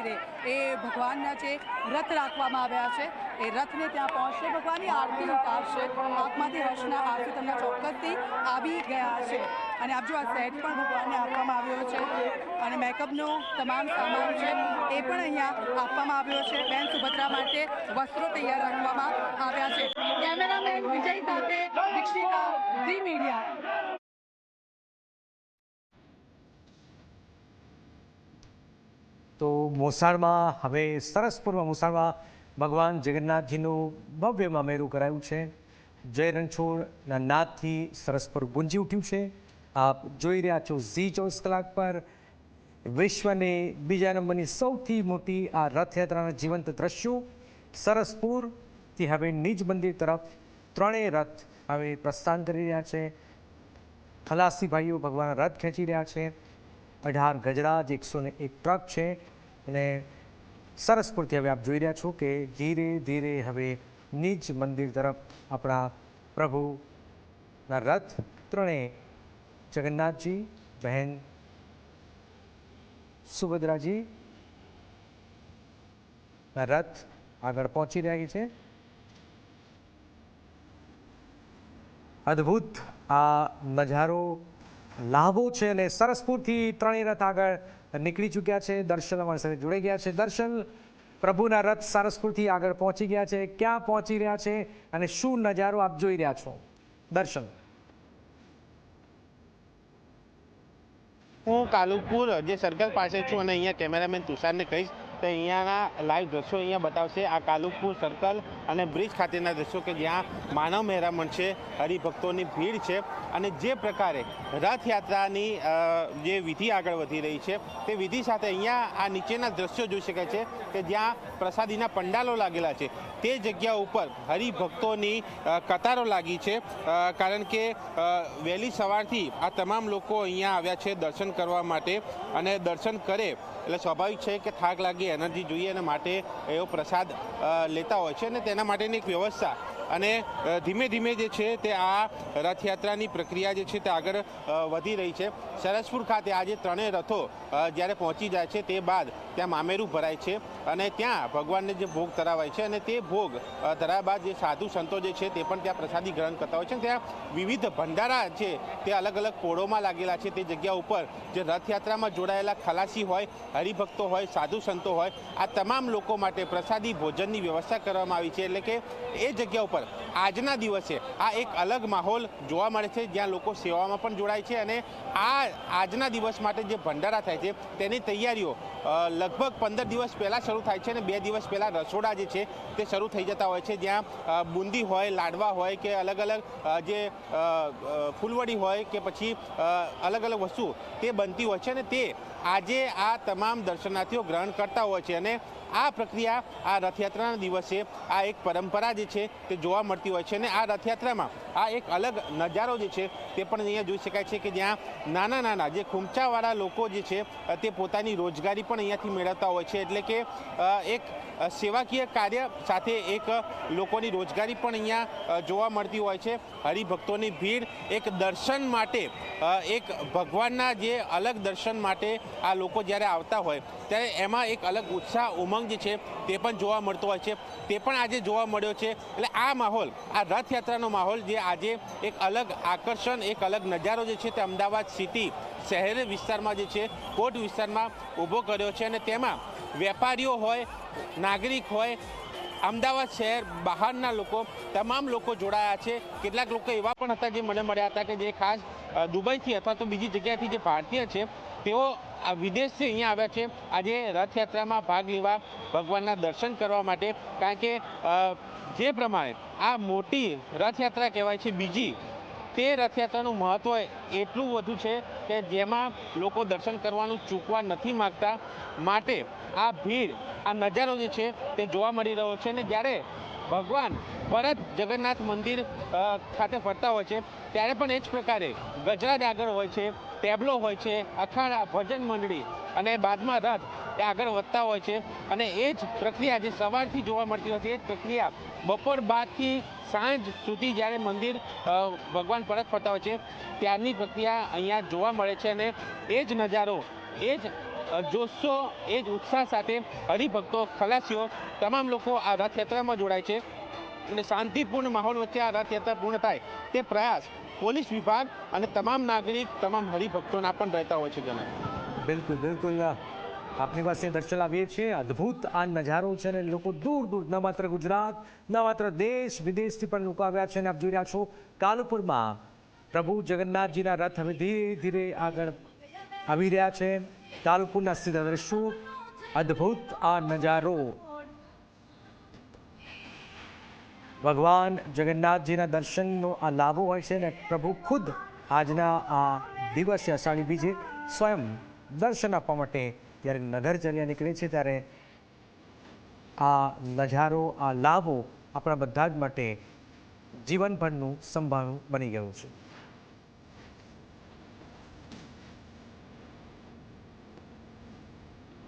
મંદિરે એ ભગવાનના જે રથ રાખવામાં આવ્યા છે એ રથને ત્યાં પહોંચશે, ભગવાનની આરતી ઉતારશે, આંખમાંથી હર્ષના આંસુ તમને ચોક્કસથી આવી ગયા છે। અને આપ જો આ સેટ પણ ભગવાનને આપવામાં આવ્યો છે અને મેકઅપનો તમામ સામાન છે એ પણ અહીંયા આપવામાં આવ્યો છે। બેન સુભદ્રા માટે વસ્ત્રો તૈયાર રાખવામાં આવ્યા છે। કેમેરામેન વિજય સાથે દીક્ષિતા, ઝી મીડિયા। તો મોસાળમાં હવે સરસપુરમાં મોસાળમાં ભગવાન જગન્નાથજીનું ભવ્ય મામેરું કરાયું છે। જય રણછોડના નાદથી સરસપુર ગુંજી ઉઠ્યું છે। આપ જોઈ રહ્યા છો ઝી 24 કલાક પર। વિશ્વની બીજા નંબરની સૌથી મોટી આ રથયાત્રાના જીવંત દ્રશ્યો સરસપુરથી હવે નિજ મંદિર તરફ ત્રણેય રથ હવે પ્રસ્થાન કરી રહ્યા છે। ખલાસી ભાઈઓ ભગવાનના રથ ખેંચી રહ્યા છે। 18 ગજરાજ 101 ટ્રક છે અને સરસપુરથી હવે આપ જોઈ રહ્યા છો કે ધીરે ધીરે હવે નિજ મંદિર તરફ આપણા પ્રભુના રથ ત્રણેય જગન્નાથજી, બહેન સુભદ્રાજી રથ આગળ પહોંચી રહી છે। અદ્ભુત આ નજારો લાભો છે અને સરસપુરથી ત્રણેય રથ આગળ નીકળી ચૂક્યા છે। દર્શન અમારી સાથે જોડાઈ ગયા છે। દર્શન, પ્રભુના રથ સરસપુરથી આગળ પહોંચી ગયા છે, ક્યાં પહોંચી રહ્યા છે અને શું નજારો આપ જોઈ રહ્યા છો? દર્શન, હું કાલુપુર જે સર્કલ પાસે છું અને અહીંયા કેમેરામેન તુષારને કહીશ તો અહીંયાના લાઈવ દ્રશ્યો અહીંયા બતાવશે। આ કાલુપુર સર્કલ અને બ્રિજ ખાતેના દ્રશ્યો કે જ્યાં માનવ મહેરામણ છે, હરિભક્તોની ભીડ છે અને જે પ્રકારે રથયાત્રાની જે વિધિ આગળ વધી રહી છે તે વિધિ સાથે અહીંયા આ નીચેના દ્રશ્યો જોઈ શકાય છે કે જ્યાં પ્રસાદીના પંડાલો લાગેલા છે તે જગ્યા ઉપર હરિભક્તોની કતારો લાગી છે, કારણ કે વહેલી સવારથી આ તમામ લોકો અહીંયા આવ્યા છે દર્શન કરવા માટે અને દર્શન કરે એટલે સ્વાભાવિક છે કે થાક લાગી, એનર્જી જોઈએ અને માટે એવો પ્રસાદ લેતા હોય છે અને તેના માટેની એક વ્યવસ્થા અને ધીમે ધીમે જે છે તે આ રથયાત્રાની પ્રક્રિયા જે છે તે આગળ વધી રહી છે। સરસપુર ખાતે આજે ત્રણેય રથો જ્યારે પહોંચી જાય છે તે બાદ ત્યાં મામેરું ભરાય છે અને ત્યાં ભગવાનને જે ભોગ ધરાવાય છે અને તે ભોગ ધરાવ્યા બાદ જે સાધુ સંતો જે છે તે પણ ત્યાં પ્રસાદી ગ્રહણ કરતા હોય છે। ત્યાં વિવિધ ભંડારા છે તે અલગ અલગ પોળોમાં લાગેલા છે। તે જગ્યા ઉપર જે રથયાત્રામાં જોડાયેલા ખલાસી હોય, હરિભક્તો હોય, સાધુ સંતો હોય, આ તમામ લોકો માટે પ્રસાદી ભોજનની વ્યવસ્થા કરવામાં આવી છે। એટલે કે એ જગ્યા ઉપર આજના દિવસે આ એક અલગ માહોલ જોવા મળે છે જ્યાં લોકો સેવામાં પણ જોડાય છે અને આ આજના દિવસ માટે જે ભંડારા થાય છે તેની તૈયારીઓ લગભગ 15 દિવસ પહેલાં શરૂ થાય છે અને 2 દિવસ પહેલાં રસોડા જે છે તે શરૂ થઈ જતા હોય છે, જ્યાં બુંદી હોય, લાડવા હોય કે અલગ અલગ જે ફૂલવડી હોય કે પછી અલગ અલગ વસ્તુ તે બનતી હોય છે અને તે આજે આ તમામ દર્શનાર્થીઓ ગ્રહણ કરતા હોય છે અને આ પ્રક્રિયા આ રથયાત્રાના દિવસે આ એક પરંપરા જે છે તે જોવા મળતી હોય છે અને આ રથયાત્રામાં આ એક અલગ નજારો જે છે તે પણ અહીંયા જોઈ શકાય છે કે જ્યાં નાના નાના જે ખૂંચાવાળા લોકો જે છે તે પોતાની રોજગારી પણ અહીંયાથી મેળવતા હોય છે। એટલે કે એક સેવાકીય કાર્ય સાથે એક લોકોની રોજગારી પણ અહીંયા જોવા મળતી હોય છે। હરિભક્તોની ભીડ એક દર્શન માટે, એક ભગવાનના જે અલગ દર્શન માટે આ લોકો જ્યારે આવતા હોય ત્યારે એમાં એક અલગ ઉત્સાહ, ઉમંગ જે છે તે પણ જોવા મળતો હોય છે, તે પણ આજે જોવા મળ્યો છે। એટલે આ માહોલ, આ રથયાત્રાનો માહોલ જે આજે એક અલગ આકર્ષણ, એક અલગ નજારો જે છે તે અમદાવાદ સિટી શહેરી વિસ્તારમાં જે છે કોટ વિસ્તારમાં ઊભો કર્યો છે અને તેમાં વેપારીઓ હોય, નાગરિક હોય, અમદાવાદ શહેર બહારના લોકો, તમામ લોકો જોડાયા છે। કેટલાક લોકો એવા પણ હતા જે મને મળ્યા હતા કે જે ખાસ દુબઈથી અથવા તો બીજી જગ્યાએથી જે ભારતીય છે તેઓ વિદેશથી અહીંયા આવ્યા છે આજે રથયાત્રામાં ભાગ લેવા, ભગવાનના દર્શન કરવા માટે, કારણ કે જે પ્રમાણે આ મોટી રથયાત્રા કહેવાય છે બીજી, તે રથયાત્રાનું મહત્ત્વ એટલું વધુ છે કે જેમાં લોકો દર્શન કરવાનું ચૂકવા નથી માગતા, માટે આ ભીડ, આ નજારો જે છે તે જોવા મળી રહ્યો છે। અને જ્યારે ભગવાન પરત જગન્નાથ મંદિર ખાતે ફરતા હોય છે ત્યારે પણ એ જ પ્રકારે ગજરાજ આગળ હોય છે, ટેબલો હોય છે, અખાડા, ભજન મંડળી અને બાદમાં રથ એ આગળ વધતા હોય છે અને એ જ પ્રક્રિયા જે સવારથી જોવા મળતી હોય છે એ જ પ્રક્રિયા બપોર બાદથી સાંજ સુધી જ્યારે મંદિર ભગવાન પરત ફરતા હોય છે ત્યારની પ્રક્રિયા અહીંયા જોવા મળે છે અને એ જ નજારો, એ જ જોશો એ જ ઉત્સાહ સાથે હરિભક્તો ખલાસીઓ તમામ લોકો આ રથયાત્રામાં જોડાય છે અને શાંતિપૂર્ણ માહોલ વચ્ચે આ રથયાત્રા પૂર્ણ થાય તે પ્રયાસ પોલીસ વિભાગ અને તમામ નાગરિક તમામ હરિભક્તોના પણ રહેતા હોય છે જણાય. બિલકુલ બિલકુલ આપની પાસે દર્શન આવીએ છીએ. અદ્ભુત આ નજારો છે અને લોકો દૂર દૂર ન માત્ર ગુજરાત ન માત્ર દેશ વિદેશથી પણ લોકો આવ્યા છે અને આપ જોઈ રહ્યા છો કાલુપુરમાં પ્રભુ જગન્નાથજીના રથ હવે ધીરે ધીરે આગળ આવી રહ્યા છે. કાલુપુરના સીધા દ્રશ્યો, અદ્ભુત આ નજારો. ભગવાન જગન્નાથજીના દર્શનનો આ લાભો હોય છે ને પ્રભુ ખુદ આજના આ દિવસે અષાઢી બીજે સ્વયં દર્શન આપવા માટે જ્યારે નગરચર્યા નીકળે છે ત્યારે આ નજારો, આ લાભો આપણા બધા જ માટે જીવનભરનું સંભાળવું બની ગયું છે.